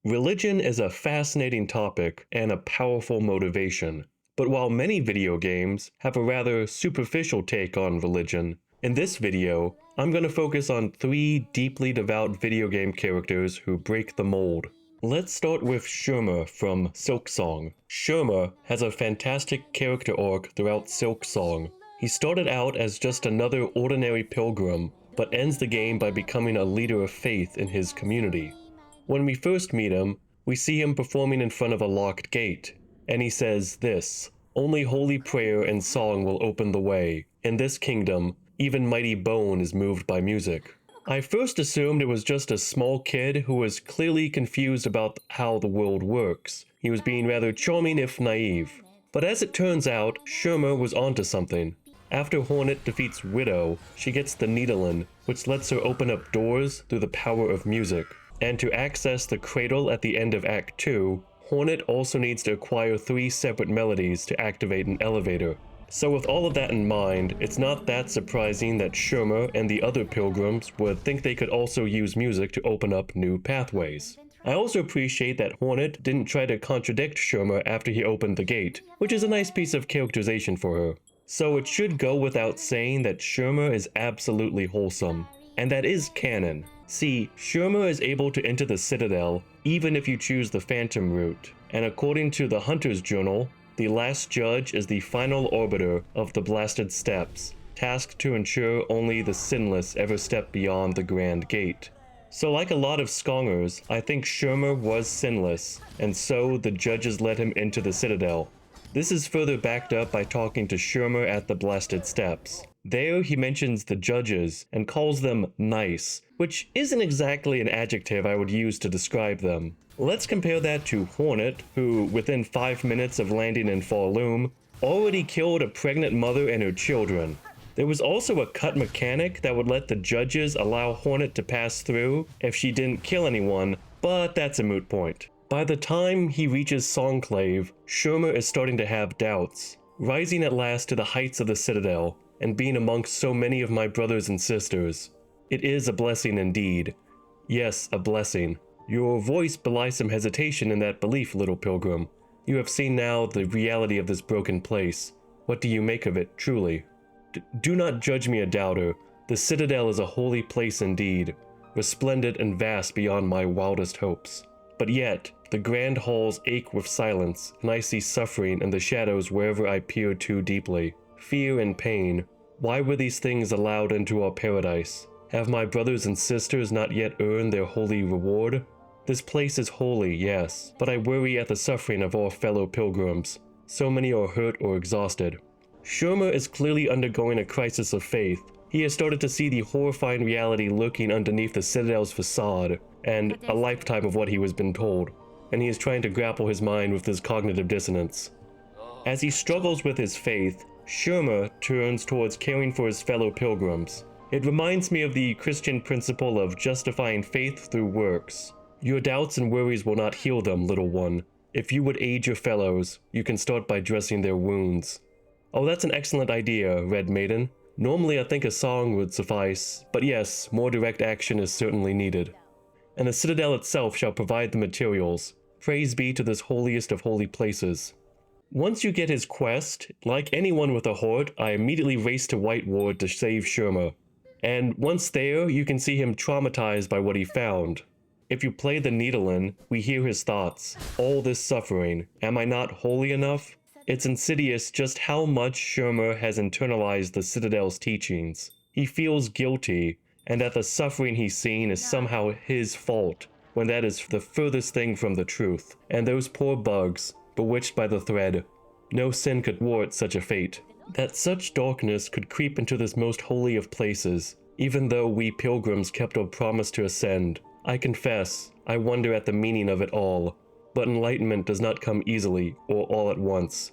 Religion is a fascinating topic and a powerful motivation. But while many video games have a rather superficial take on religion, in this video, I'm going to focus on 3 deeply devout video game characters who break the mold. Let's start with Sherma from Silksong. Sherma has a fantastic character arc throughout Silksong. He started out as just another ordinary pilgrim, but ends the game by becoming a leader of faith in his community. When we first meet him, we see him performing in front of a locked gate, and he says this: "Only holy prayer and song will open the way. In this kingdom, even mighty bone is moved by music." I first assumed it was just a small kid who was clearly confused about how the world works. He was being rather charming if naive. But as it turns out, Sherma was onto something. After Hornet defeats Widow, she gets the Needlin, which lets her open up doors through the power of music. And to access the cradle at the end of Act 2, Hornet also needs to acquire 3 separate melodies to activate an elevator. So with all of that in mind, it's not that surprising that Sherma and the other pilgrims would think they could also use music to open up new pathways. I also appreciate that Hornet didn't try to contradict Sherma after he opened the gate, which is a nice piece of characterization for her. So it should go without saying that Sherma is absolutely wholesome. And that is canon. See, Sherma is able to enter the Citadel even if you choose the Phantom route, and according to the Hunter's Journal, the Last Judge is the final arbiter of the Blasted Steps, tasked to ensure only the sinless ever step beyond the Grand Gate. So like a lot of Skongers, I think Sherma was sinless, and so the judges let him into the Citadel. This is further backed up by talking to Sherma at the Blasted Steps. There he mentions the judges and calls them nice, which isn't exactly an adjective I would use to describe them. Let's compare that to Hornet, who, within 5 minutes of landing in Falloum, already killed a pregnant mother and her children. There was also a cut mechanic that would let the judges allow Hornet to pass through if she didn't kill anyone, but that's a moot point. By the time he reaches Songclave, Sherma is starting to have doubts, rising at last to the heights of the Citadel, and being amongst so many of my brothers and sisters. It is a blessing indeed. Yes, a blessing. Your voice belies some hesitation in that belief, little pilgrim. You have seen now the reality of this broken place. What do you make of it, truly? Do not judge me a doubter. The Citadel is a holy place indeed, resplendent and vast beyond my wildest hopes. But yet, the grand halls ache with silence, and I see suffering in the shadows wherever I peer too deeply. Fear and pain. Why were these things allowed into our paradise? Have my brothers and sisters not yet earned their holy reward? This place is holy, yes, but I worry at the suffering of our fellow pilgrims. So many are hurt or exhausted. Sherma is clearly undergoing a crisis of faith. He has started to see the horrifying reality lurking underneath the Citadel's facade, and a lifetime of what he was been told, and he is trying to grapple his mind with this cognitive dissonance. As he struggles with his faith, Sherma turns towards caring for his fellow pilgrims. It reminds me of the Christian principle of justifying faith through works. Your doubts and worries will not heal them, little one. If you would aid your fellows, you can start by dressing their wounds. Oh, that's an excellent idea, Red Maiden. Normally I think a song would suffice, but yes, more direct action is certainly needed. And the Citadel itself shall provide the materials. Praise be to this holiest of holy places. Once you get his quest, like anyone with a heart, I immediately race to White Ward to save Sherma. And once there, you can see him traumatized by what he found. If you play the Needlin, we hear his thoughts. All this suffering, am I not holy enough? It's insidious just how much Sherma has internalized the Citadel's teachings. He feels guilty, and that the suffering he's seen is somehow his fault, when that is the furthest thing from the truth. And those poor bugs, bewitched by the thread. No sin could warrant such a fate. That such darkness could creep into this most holy of places, even though we pilgrims kept our promise to ascend. I confess, I wonder at the meaning of it all, but enlightenment does not come easily or all at once.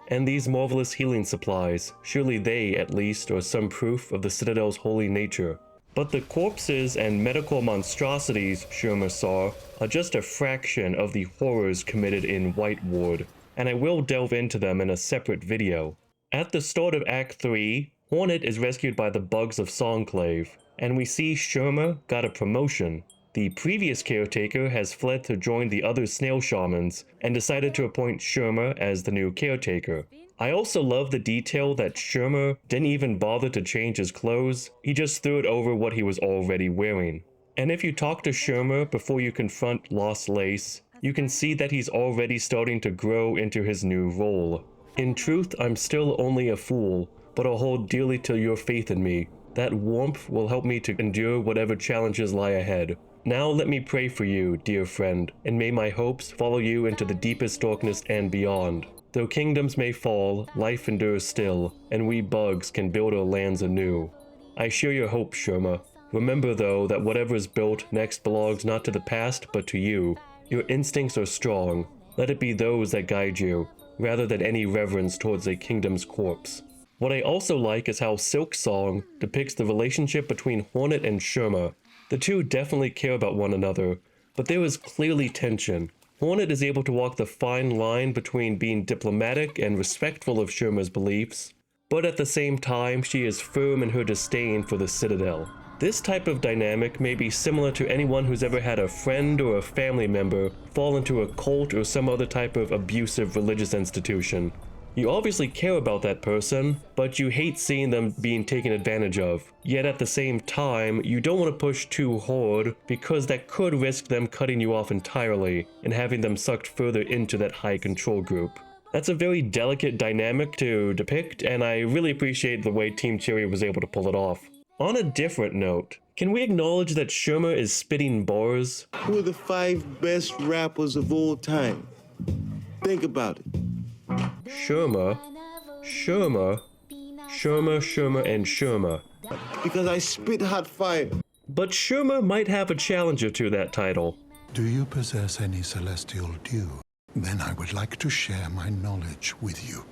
And these marvelous healing supplies, surely they, at least, are some proof of the Citadel's holy nature. But the corpses and medical monstrosities Sherma saw are just a fraction of the horrors committed in White Ward, and I will delve into them in a separate video. At the start of Act 3, Hornet is rescued by the bugs of Songclave, and we see Sherma got a promotion. The previous caretaker has fled to join the other snail shamans and decided to appoint Sherma as the new caretaker. I also love the detail that Sherma didn't even bother to change his clothes, he just threw it over what he was already wearing. And if you talk to Sherma before you confront Lost Lace, you can see that he's already starting to grow into his new role. In truth, I'm still only a fool, but I'll hold dearly to your faith in me. That warmth will help me to endure whatever challenges lie ahead. Now let me pray for you, dear friend, and may my hopes follow you into the deepest darkness and beyond. Though kingdoms may fall, life endures still, and we bugs can build our lands anew. I share your hope, Sherma. Remember though that whatever is built next belongs not to the past but to you. Your instincts are strong. Let it be those that guide you, rather than any reverence towards a kingdom's corpse. What I also like is how Silksong depicts the relationship between Hornet and Sherma. The two definitely care about one another, but there is clearly tension. Hornet is able to walk the fine line between being diplomatic and respectful of Sherma's beliefs, but at the same time she is firm in her disdain for the Citadel. This type of dynamic may be similar to anyone who's ever had a friend or a family member fall into a cult or some other type of abusive religious institution. You obviously care about that person, but you hate seeing them being taken advantage of. Yet at the same time, you don't want to push too hard because that could risk them cutting you off entirely and having them sucked further into that high control group. That's a very delicate dynamic to depict, and I really appreciate the way Team Cherry was able to pull it off. On a different note, can we acknowledge that Sherma is spitting bars? Who are the 5 best rappers of all time? Think about it. Sherma, and Sherma. Because I spit hot fire. But Sherma might have a challenger to that title. Do you possess any celestial dew? Then I would like to share my knowledge with you.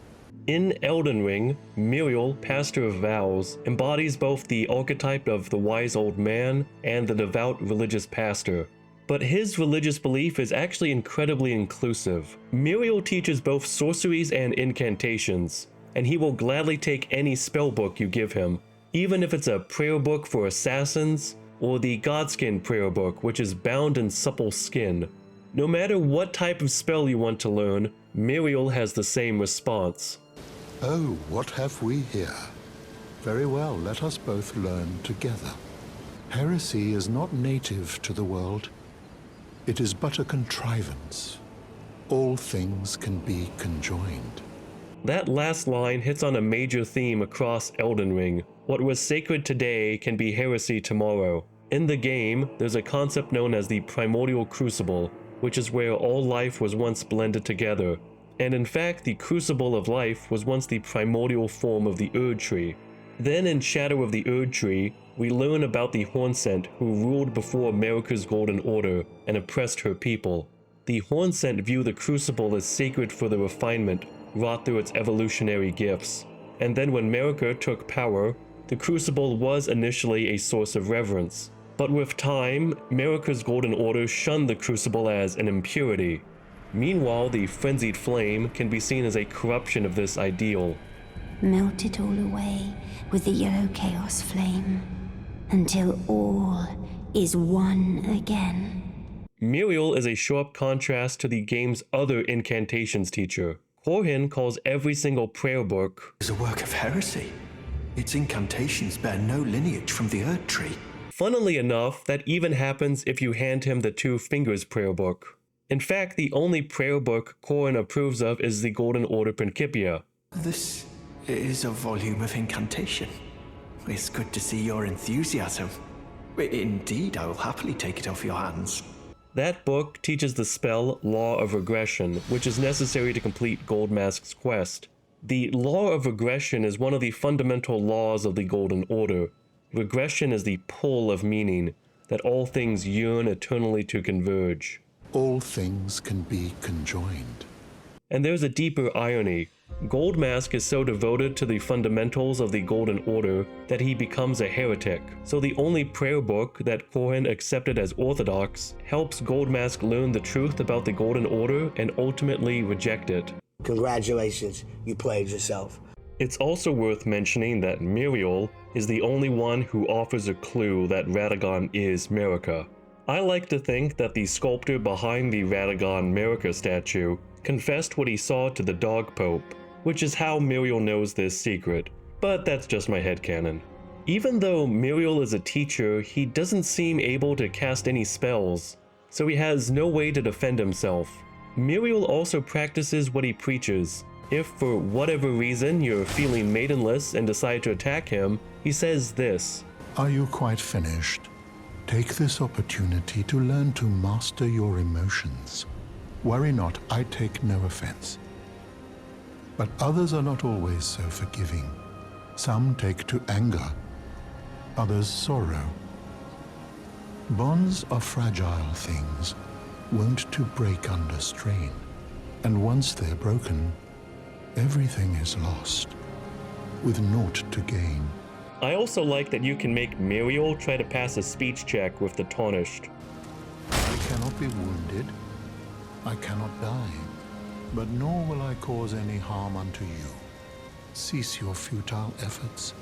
In Elden Ring, Miriel, Pastor of Vows, embodies both the archetype of the wise old man and the devout religious pastor. But his religious belief is actually incredibly inclusive. Miriel teaches both sorceries and incantations, and he will gladly take any spell book you give him, even if it's a prayer book for assassins, or the Godskin prayer book, which is bound in supple skin. No matter what type of spell you want to learn, Miriel has the same response. Oh, what have we here? Very well, let us both learn together. Heresy is not native to the world. It is but a contrivance. All things can be conjoined. That last line hits on a major theme across Elden Ring. What was sacred today can be heresy tomorrow. In the game, there's a concept known as the primordial crucible, which is where all life was once blended together. And in fact, the crucible of life was once the primordial form of the Erd Tree. Then in Shadow of the Erd Tree, we learn about the Hornsent who ruled before America's Golden Order and oppressed her people. The Hornsent view the crucible as sacred for the refinement wrought through its evolutionary gifts. And then when America took power, the crucible was initially a source of reverence. But with time, America's Golden Order shunned the crucible as an impurity. Meanwhile, the frenzied flame can be seen as a corruption of this ideal. Melt it all away with the yellow chaos flame, until all is one again. Miriel is a sharp contrast to the game's other incantations teacher. Corhin calls every single prayer book is a work of heresy. Its incantations bear no lineage from the Erd Tree. Funnily enough, that even happens if you hand him the Two Fingers prayer book. In fact, the only prayer book Corhin approves of is the Golden Order Principia. This is a volume of incantation. It's good to see your enthusiasm. Indeed, I will happily take it off your hands. That book teaches the spell Law of Regression, which is necessary to complete Goldmask's quest. The Law of Regression is one of the fundamental laws of the Golden Order. Regression is the pull of meaning, that all things yearn eternally to converge. All things can be conjoined. And there's a deeper irony. Goldmask is so devoted to the fundamentals of the Golden Order that he becomes a heretic. So the only prayer book that Corhin accepted as orthodox helps Goldmask learn the truth about the Golden Order and ultimately reject it. Congratulations, you played yourself. It's also worth mentioning that Miriel is the only one who offers a clue that Radagon is America. I like to think that the sculptor behind the Radagon Merica statue confessed what he saw to the Dog Pope, which is how Miriel knows this secret, but that's just my headcanon. Even though Miriel is a teacher, he doesn't seem able to cast any spells, so he has no way to defend himself. Miriel also practices what he preaches. If for whatever reason you're feeling maidenless and decide to attack him, he says this: Are you quite finished? Take this opportunity to learn to master your emotions. Worry not, I take no offense. But others are not always so forgiving. Some take to anger, others sorrow. Bonds are fragile things, wont to break under strain. And once they're broken, everything is lost, with naught to gain. I also like that you can make Miriel try to pass a speech check with the Tarnished. I cannot be wounded, I cannot die, but nor will I cause any harm unto you. Cease your futile efforts.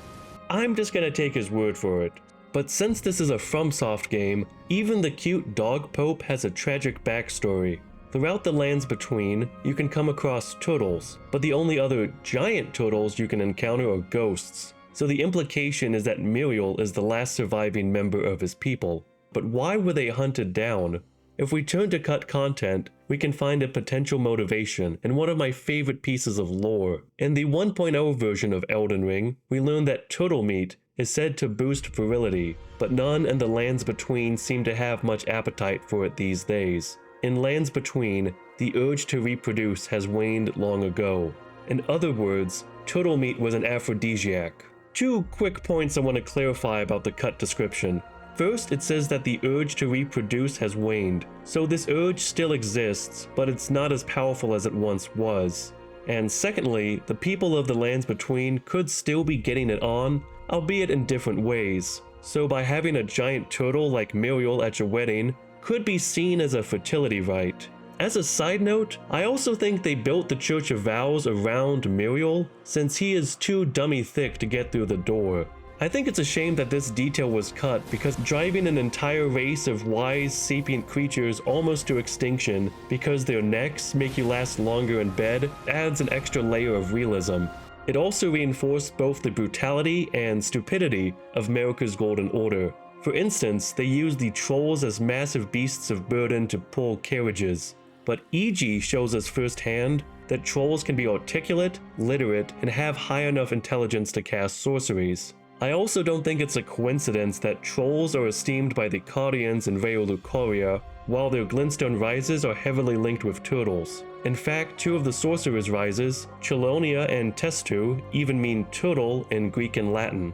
I'm just gonna take his word for it. But since this is a FromSoft game, even the cute Dog Pope has a tragic backstory. Throughout the lands between, you can come across turtles, but the only other giant turtles you can encounter are ghosts. So the implication is that Miriel is the last surviving member of his people. But why were they hunted down? If we turn to cut content, we can find a potential motivation in one of my favorite pieces of lore. In the 1.0 version of Elden Ring, we learn that turtle meat is said to boost virility, but none in the lands between seem to have much appetite for it these days. In lands between, the urge to reproduce has waned long ago. In other words, turtle meat was an aphrodisiac. 2 quick points I want to clarify about the cut description. First, it says that the urge to reproduce has waned, so this urge still exists, but it's not as powerful as it once was. And secondly, the people of the lands between could still be getting it on, albeit in different ways. So by having a giant turtle like Miriel at your wedding could be seen as a fertility rite. As a side note, I also think they built the Church of Vows around Miriel, since he is too dummy thick to get through the door. I think it's a shame that this detail was cut, because driving an entire race of wise, sapient creatures almost to extinction because their necks make you last longer in bed adds an extra layer of realism. It also reinforced both the brutality and stupidity of Merica's Golden Order. For instance, they used the trolls as massive beasts of burden to pull carriages. But EG shows us firsthand that trolls can be articulate, literate, and have high enough intelligence to cast sorceries. I also don't think it's a coincidence that trolls are esteemed by the Carians in Reo Lucaria, while their glintstone rises are heavily linked with turtles. In fact, 2 of the sorcerer's rises, Chelonia and Testu, even mean turtle in Greek and Latin.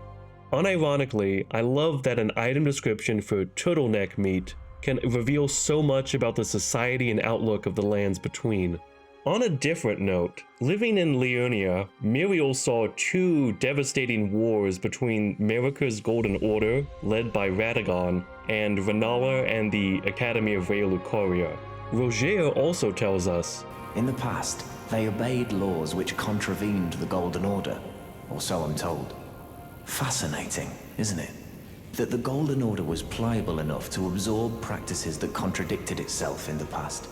Unironically, I love that an item description for turtleneck meat can reveal so much about the society and outlook of the lands between. On a different note, living in Liurnia, Miriel saw 2 devastating wars between Merica's Golden Order, led by Radagon, and Renala and the Academy of Reo Lucaria. Roger also tells us, In the past, they obeyed laws which contravened the Golden Order, or so I'm told. Fascinating, isn't it? That the Golden Order was pliable enough to absorb practices that contradicted itself in the past.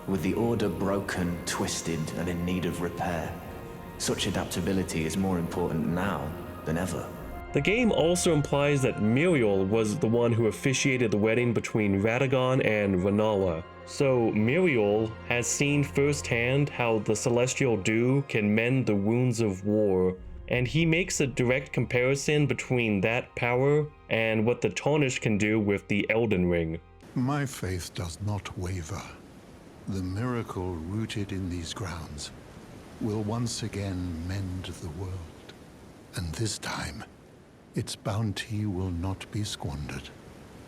With the Order broken, twisted, and in need of repair, such adaptability is more important now than ever. The game also implies that Miriel was the one who officiated the wedding between Radagon and Renala. So Miriel has seen firsthand how the Celestial Dew can mend the wounds of war, and he makes a direct comparison between that power and what the Tarnished can do with the Elden Ring. My faith does not waver. The miracle rooted in these grounds will once again mend the world. And this time, its bounty will not be squandered.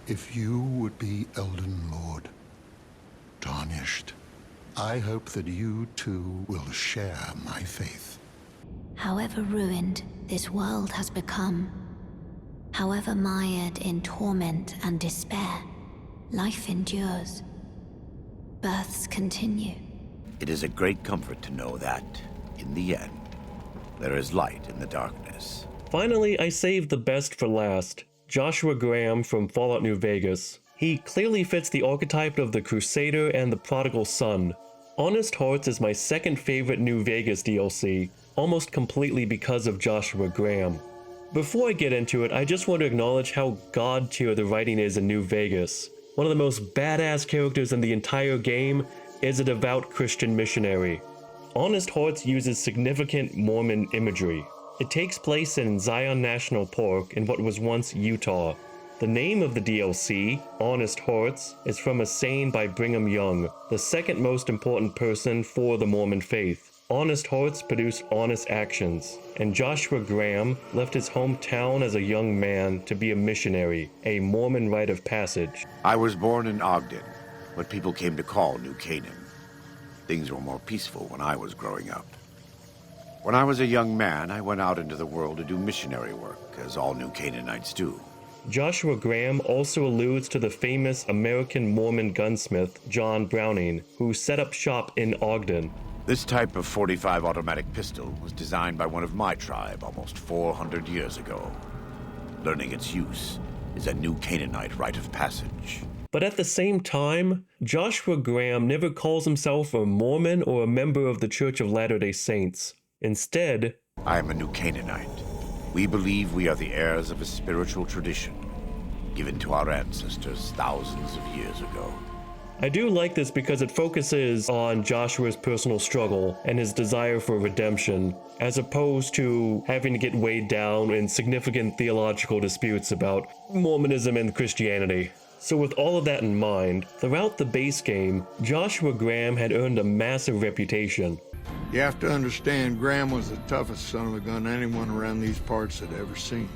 If you would be Elden Lord, Tarnished, I hope that you too will share my faith. However ruined this world has become, however mired in torment and despair, life endures. Births continue. It is a great comfort to know that, in the end, there is light in the darkness. Finally, I saved the best for last. Joshua Graham from Fallout New Vegas. He clearly fits the archetype of the Crusader and the Prodigal Son. Honest Hearts is my second favorite New Vegas DLC, almost completely because of Joshua Graham. Before I get into it, I just want to acknowledge how god-tier the writing is in New Vegas. One of the most badass characters in the entire game is a devout Christian missionary. Honest Hearts uses significant Mormon imagery. It takes place in Zion National Park in what was once Utah. The name of the DLC, Honest Hearts, is from a saying by Brigham Young, the second most important person for the Mormon faith. Honest hearts produce honest actions, and Joshua Graham left his hometown as a young man to be a missionary, a Mormon rite of passage. I was born in Ogden, what people came to call New Canaan. Things were more peaceful when I was growing up. When I was a young man, I went out into the world to do missionary work, as all New Canaanites do. Joshua Graham also alludes to the famous American Mormon gunsmith John Browning, who set up shop in Ogden. This type of .45 automatic pistol was designed by one of my tribe almost 400 years ago. Learning its use is a New Canaanite rite of passage. But at the same time, Joshua Graham never calls himself a Mormon or a member of the Church of Latter-day Saints. Instead, I am a New Canaanite. We believe we are the heirs of a spiritual tradition given to our ancestors thousands of years ago. I do like this because it focuses on Joshua's personal struggle and his desire for redemption, as opposed to having to get weighed down in significant theological disputes about Mormonism and Christianity. So with all of that in mind, throughout the base game, Joshua Graham had earned a massive reputation. You have to understand, Graham was the toughest son of a gun anyone around these parts had ever seen.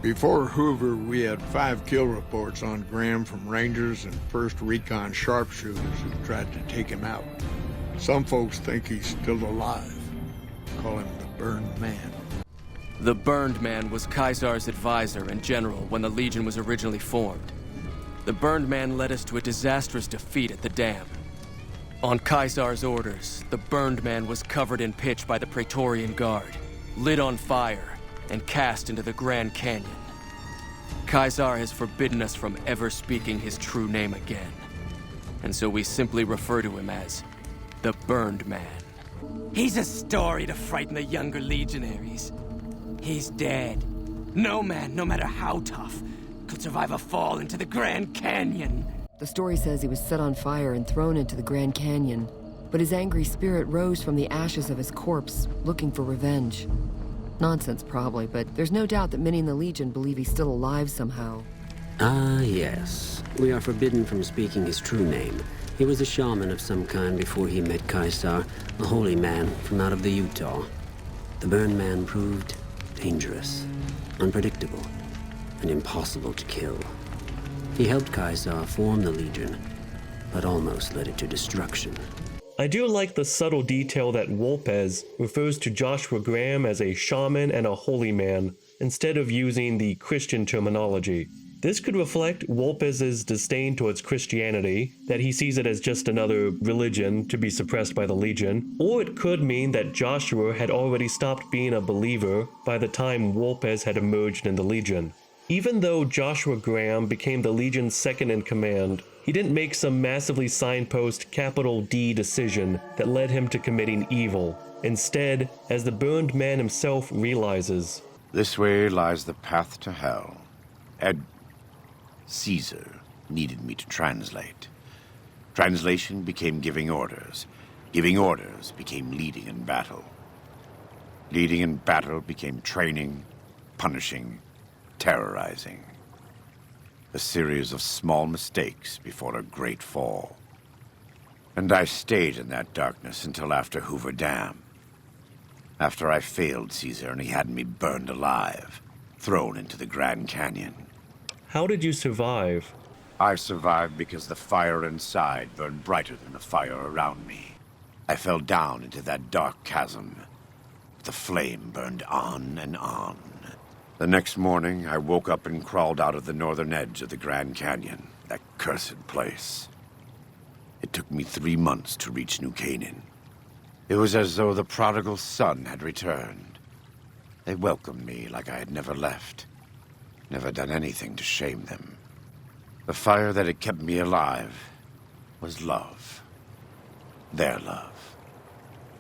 Before Hoover, we had 5 kill reports on Graham from Rangers and 1st Recon sharpshooters who tried to take him out. Some folks think he's still alive. Call him the Burned Man. The Burned Man was Caesar's advisor and general when the Legion was originally formed. The Burned Man led us to a disastrous defeat at the dam. On Caesar's orders, the Burned Man was covered in pitch by the Praetorian Guard, lit on fire, and cast into the Grand Canyon. Caesar has forbidden us from ever speaking his true name again, and so we simply refer to him as the Burned Man. He's a story to frighten the younger legionaries. He's dead. No man, no matter how tough, could survive a fall into the Grand Canyon. The story says he was set on fire and thrown into the Grand Canyon, but his angry spirit rose from the ashes of his corpse, looking for revenge. Nonsense, probably, but there's no doubt that many in the Legion believe he's still alive somehow. Ah, yes. We are forbidden from speaking his true name. He was a shaman of some kind before he met Caesar, a holy man from out of the Utah. The Burned Man proved dangerous, unpredictable, and impossible to kill. He helped Caesar form the Legion, but almost led it to destruction. I do like the subtle detail that Wolpez refers to Joshua Graham as a shaman and a holy man, instead of using the Christian terminology. This could reflect Wolpez's disdain towards Christianity, that he sees it as just another religion to be suppressed by the Legion, or it could mean that Joshua had already stopped being a believer by the time Wolpez had emerged in the Legion. Even though Joshua Graham became the Legion's second in command, he didn't make some massively signpost capital D decision that led him to committing evil. Instead, as the Burned Man himself realizes, this way lies the path to hell. Caesar needed me to translate. Translation became giving orders. Giving orders became leading in battle. Leading in battle became training, punishing, terrorizing. A series of small mistakes before a great fall. And I stayed in that darkness until after Hoover Dam. After I failed Caesar and he had me burned alive, thrown into the Grand Canyon. How did you survive? I survived because the fire inside burned brighter than the fire around me. I fell down into that dark chasm. The flame burned on and on. The next morning, I woke up and crawled out of the northern edge of the Grand Canyon, that cursed place. It took me 3 months to reach New Canaan. It was as though the prodigal son had returned. They welcomed me like I had never left, never done anything to shame them. The fire that had kept me alive was love. Their love.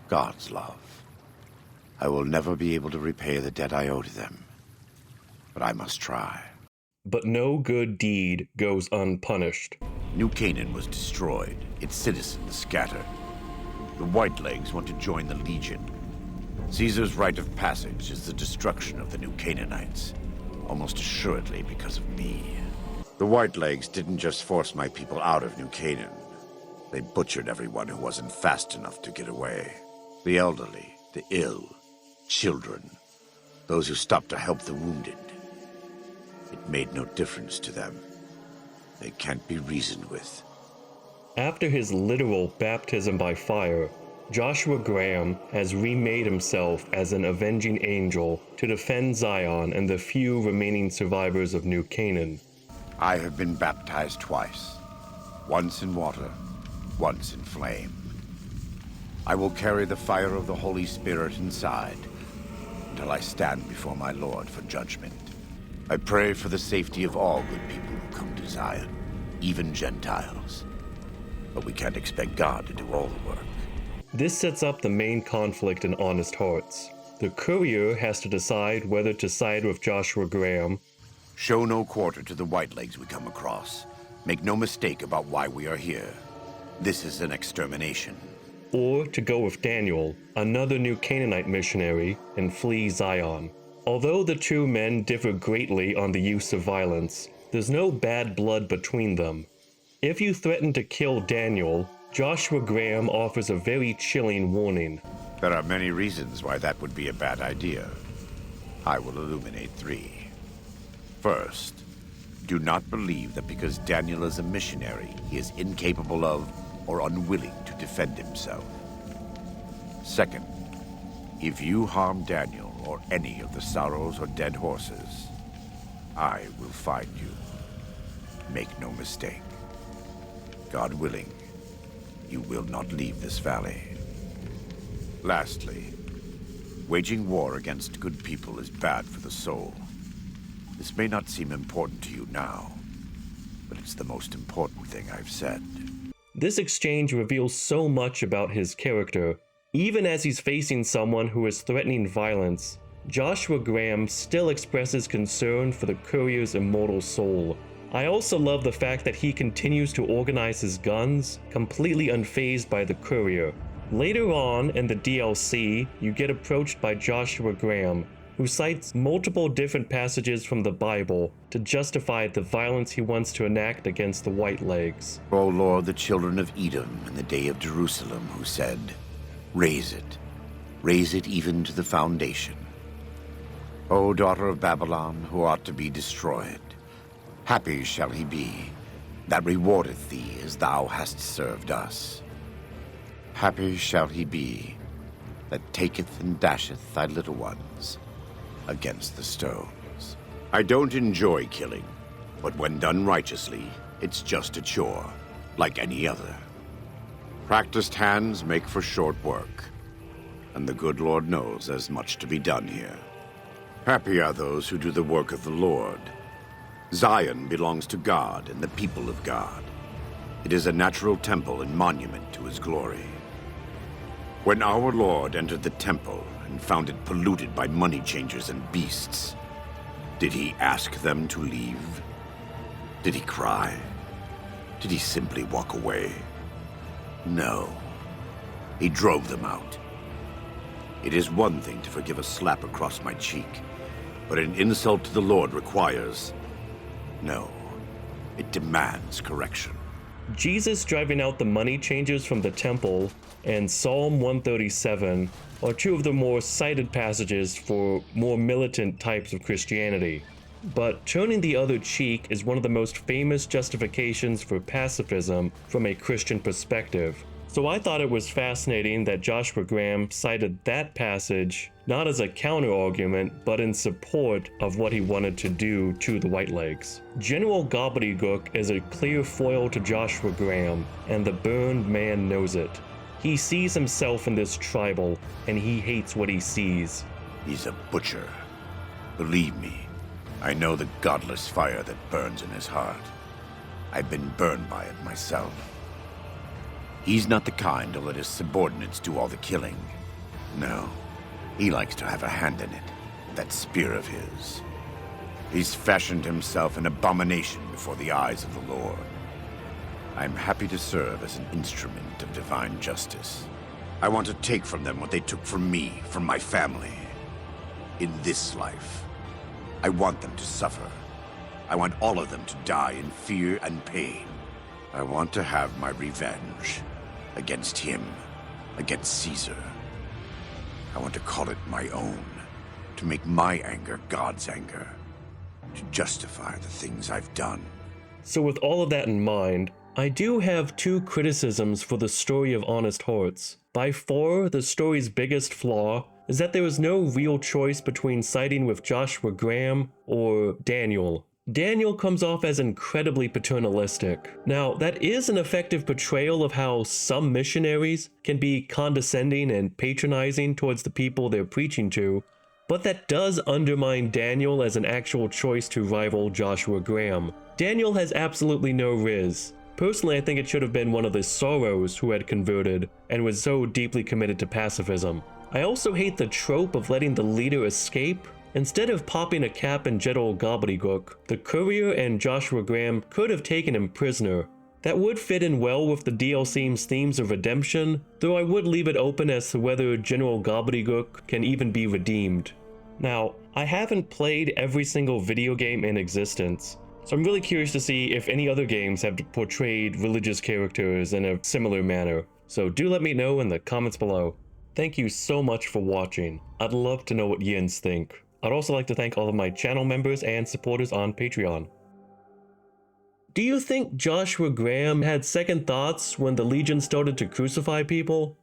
God's love. I will never be able to repay the debt I owe to them, but I must try. But no good deed goes unpunished. New Canaan was destroyed, its citizens scattered. The Whitelegs want to join the Legion. Caesar's rite of passage is the destruction of the New Canaanites, almost assuredly because of me. The Whitelegs didn't just force my people out of New Canaan. They butchered everyone who wasn't fast enough to get away. The elderly, the ill, children, those who stopped to help the wounded. It made no difference to them. They can't be reasoned with. After his literal baptism by fire, Joshua Graham has remade himself as an avenging angel to defend Zion and the few remaining survivors of New Canaan. I have been baptized twice, once in water, once in flame. I will carry the fire of the Holy Spirit inside until I stand before my Lord for judgment. I pray for the safety of all good people who come to Zion, even Gentiles. But we can't expect God to do all the work. This sets up the main conflict in Honest Hearts. The courier has to decide whether to side with Joshua Graham. Show no quarter to the Whitelegs we come across. Make no mistake about why we are here. This is an extermination. Or to go with Daniel, another New Canaanite missionary, and flee Zion. Although the two men differ greatly on the use of violence, there's no bad blood between them. If you threaten to kill Daniel, Joshua Graham offers a very chilling warning. There are many reasons why that would be a bad idea. I will illuminate 3. First, do not believe that because Daniel is a missionary, he is incapable of or unwilling to defend himself. Second, if you harm Daniel or any of the sorrows or dead horses, I will find you. Make no mistake. God willing, you will not leave this valley. Lastly, waging war against good people is bad for the soul. This may not seem important to you now, but it's the most important thing I've said. This exchange reveals so much about his character. Even as he's facing someone who is threatening violence, Joshua Graham still expresses concern for the courier's immortal soul. I also love the fact that he continues to organize his guns, completely unfazed by the courier. Later on in the DLC, you get approached by Joshua Graham, who cites multiple different passages from the Bible to justify the violence he wants to enact against the Whitelegs. O Lord, the children of Edom in the day of Jerusalem, who said, raise it even to the foundation. O daughter of Babylon, who ought to be destroyed, happy shall he be that rewardeth thee as thou hast served us. Happy shall he be that taketh and dasheth thy little ones against the stones. I don't enjoy killing, but when done righteously, it's just a chore, like any other. Practiced hands make for short work, and the good Lord knows there's much to be done here. Happy are those who do the work of the Lord. Zion belongs to God and the people of God. It is a natural temple and monument to his glory. When our Lord entered the temple and found it polluted by money changers and beasts, did he ask them to leave? Did he cry? Did he simply walk away? No. He drove them out. It is one thing to forgive a slap across my cheek, but an insult to the Lord requires... No. It demands correction. Jesus driving out the money changers from the temple and Psalm 137 are two of the more cited passages for more militant types of Christianity. But turning the other cheek is one of the most famous justifications for pacifism from a Christian perspective. So I thought it was fascinating that Joshua Graham cited that passage not as a counter-argument, but in support of what he wanted to do to the Whitelegs. General Gobbledygook is a clear foil to Joshua Graham, and the burned man knows it. He sees himself in this tribal, and he hates what he sees. He's a butcher. Believe me, I know the godless fire that burns in his heart. I've been burned by it myself. He's not the kind to let his subordinates do all the killing. No, he likes to have a hand in it, that spear of his. He's fashioned himself an abomination before the eyes of the Lord. I'm happy to serve as an instrument of divine justice. I want to take from them what they took from me, from my family. In this life, I want them to suffer. I want all of them to die in fear and pain. I want to have my revenge against him, against Caesar. I want to call it my own, to make my anger God's anger, to justify the things I've done. So with all of that in mind, I do have two criticisms for the story of Honest Hearts. By far, the story's biggest flaw is that there is no real choice between siding with Joshua Graham or Daniel. Daniel comes off as incredibly paternalistic. Now, that is an effective portrayal of how some missionaries can be condescending and patronizing towards the people they're preaching to, but that does undermine Daniel as an actual choice to rival Joshua Graham. Daniel has absolutely no riz. Personally, I think it should have been one of the Sorrows who had converted and was so deeply committed to pacifism. I also hate the trope of letting the leader escape. Instead of popping a cap in General Gobbledygook, the courier and Joshua Graham could have taken him prisoner. That would fit in well with the DLC's themes of redemption, though I would leave it open as to whether General Gobbledygook can even be redeemed. Now, I haven't played every single video game in existence, so I'm really curious to see if any other games have portrayed religious characters in a similar manner, so do let me know in the comments below. Thank you so much for watching. I'd love to know what yins think. I'd also like to thank all of my channel members and supporters on Patreon. Do you think Joshua Graham had second thoughts when the Legion started to crucify people?